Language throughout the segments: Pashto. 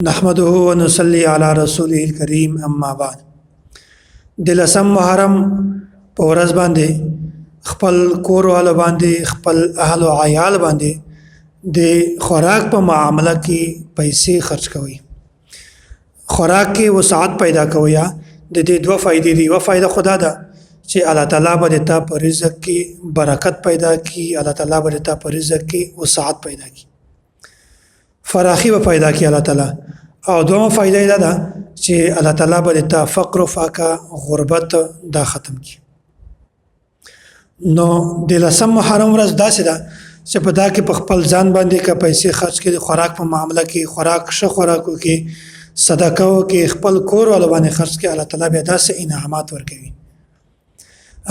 نحمده ونصلي على رسوله الكريم اما بعد. دلسم محرم په ورځ باندې خپل کور والو باندې خپل اهل او عیال باندې د خوراک په معاملہ کې پیسې خرج کوي. خوراک کې وسعت پیدا کوي. د دې دوه فائدې دي. یو فائدہ خدا ده چې الله تعالی به تا په رزق کې برکت پیدا کړي، الله تعالی به تا په رزق کې وسعت پیدا کړي، فراخي به پیدا کړي الله تعالی. او دومره فائدہ دا ده چې الله تعالی به تا فقر او فاقه غربت دا ختم کړي. نو د لسم محرم ورځ داسې ده چې په دا کې په خپل ځان باندې کا پیسې خرج کړي، خوراک په معاملہ کې خوراک ښه خوراکو کې صدقه او کې خپل کور ول باندې خرج کړي، الله تعالی به داسې انعامات ورکوي.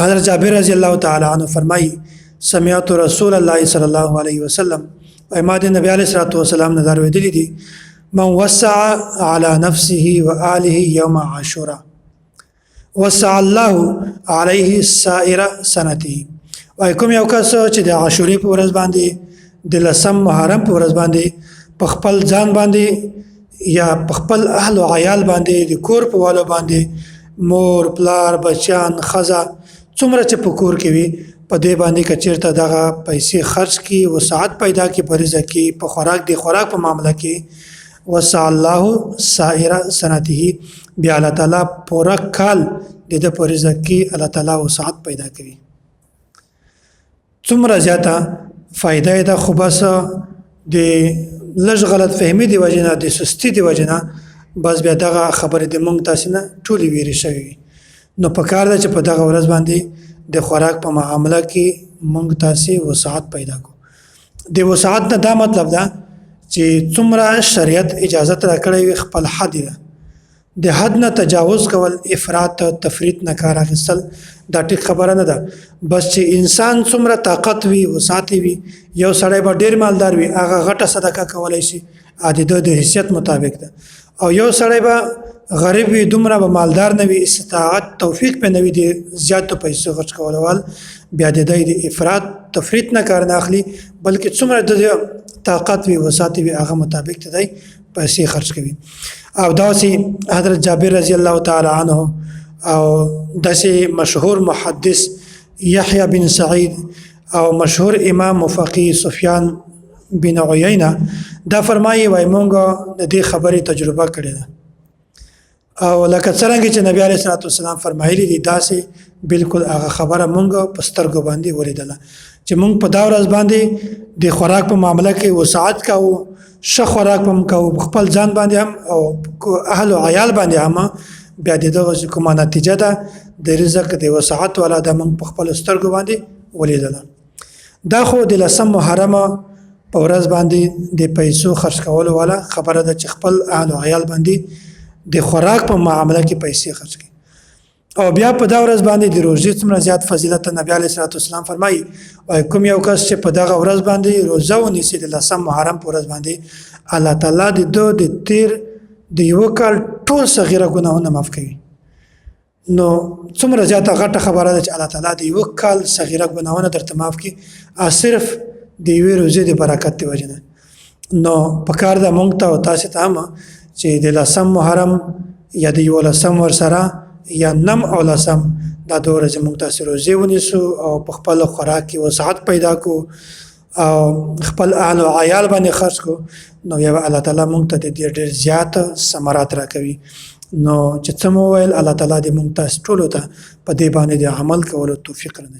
حضرت جابر رضی الله تعالی عنہ فرمایي سمعت رسول الله صلی الله علیه وسلم ایماد نبی علیہ الصلوۃ والسلام نظر ودلی دي من وسع على نفسه وآله يوم عاشورې وسع الله عليه سائر سنته. وای کوم یو کس چې د عاشورې په ورځ باندې د لسم محرم په ورځ باندې په خپل ځان باندې یا په خپل اهل او عیال باندې د کور په والو باندې مور پلار بچیان خزا څومره چې په کور کې وي په دې باندې کچیرته دغه پیسې خرج کی وسعت پیدا کی په رزق کې په خوراک دی خوراک په معاملہ کې وسع الله سائر سنته بیا الله تعالی پورا کال د په رزق کې الله تعالی وسعت پیدا کوي. څومره زیاته فائدہ ده خو بس د لږ غلط فهمي دی وجنه د سستی دی وجنه بس بیا دغه خبره د مونږ تاسو نه ټولي ویری شوی. نو په کار ده چې په دغه ورځ باندې د خوراک په معاملہ کې مونږ تاسو وسعت پیدا کو. د وسعت نه دا مطلب ده چې څومره شریعت اجازت راکړی خپل حد ده، د حد نه تجاوز کول افراط تفریط نه کار اخیستل دا ټیک خبره نه ده. بس چې انسان څومره طاقت وي وسعت وي، یو سړی به ډیر مالدار وي هغه غټه صدقه کولای شي عادي د حیثیت مطابق ده، او یو سړی به غریب وي دومره به مالدار نه وي استطاعت توفیق په نوي دي زیات پیسې خرج کولول بیا د افراط تفریط نه کار نه اخلي، بلکې څومره د طاقت وی وسعت وی هغه مطابق ته دی پیسې خرج کوي. او داسې حضرت جابر رضی الله تعالی عنہ او داسې مشهور محدث یحیی بن سعید او مشهور امام مفتی سفیان بن عیینه دا فرمایي وای مونږ د دې خبرې تجربه کړې ده او لکه څنګه چې نبی علیه الصلوۃ والسلام فرمایلی دي داسې بالکل هغه خبره مونږ په سترګو باندې ولیدله چې مونږ په دا ورځ باندې د خوراک په معاملہ کې وسعت کاوه، ښه خوراک هم کاوه خپل ځان باندې هم او اهل او عیال باندې هم، بیا دغه کومه نتیجه ده د رزق د وسعت والا د مونږ په خپل سترګو باندې ولیدله. دا خو د لسم محرم په ورځ باندې د پیسو خرج کولو والا خبره ده چې خپل اهل او عیال باندې د خوراک په معاملہ کې پیسې خرج کړي. او بیا په دا ورځ باندې د روزي څومره زیات فضیلت نبی علیه الصلوۃ والسلام فرمایي او کوم یو کس چې په دغه ورځ باندې روزه ونیسي د لسم محرم په ورځ باندې الله تعالی د تیر د یو کال ټول صغیره ګناهونه معاف کوي. نو څومره زیاته غټه خبره ده چې الله تعالی د یو کال صغیره ګناهونه درته معاف کړي صرف د یوې روزې د برکت دی وجنه. نو په کار ده مونږ ته او تاسو ته هم چې د لسم محرم یا د یو لسم ورسره یا نم او لسم دا دوه ورځې موږ تاسو روزي ونیسو او په خپل خوراک کې وسعت پیدا کو او خپل اهل او عیال باندې خرج کو، نو یا الله تعالی موږ ته ډېر زیات ثمرات راکوي. نو چې څه مو ویل الله تعالی دې موږ تاسو ټول ته په دې باندې د عمل کولو توفیق ورنصیب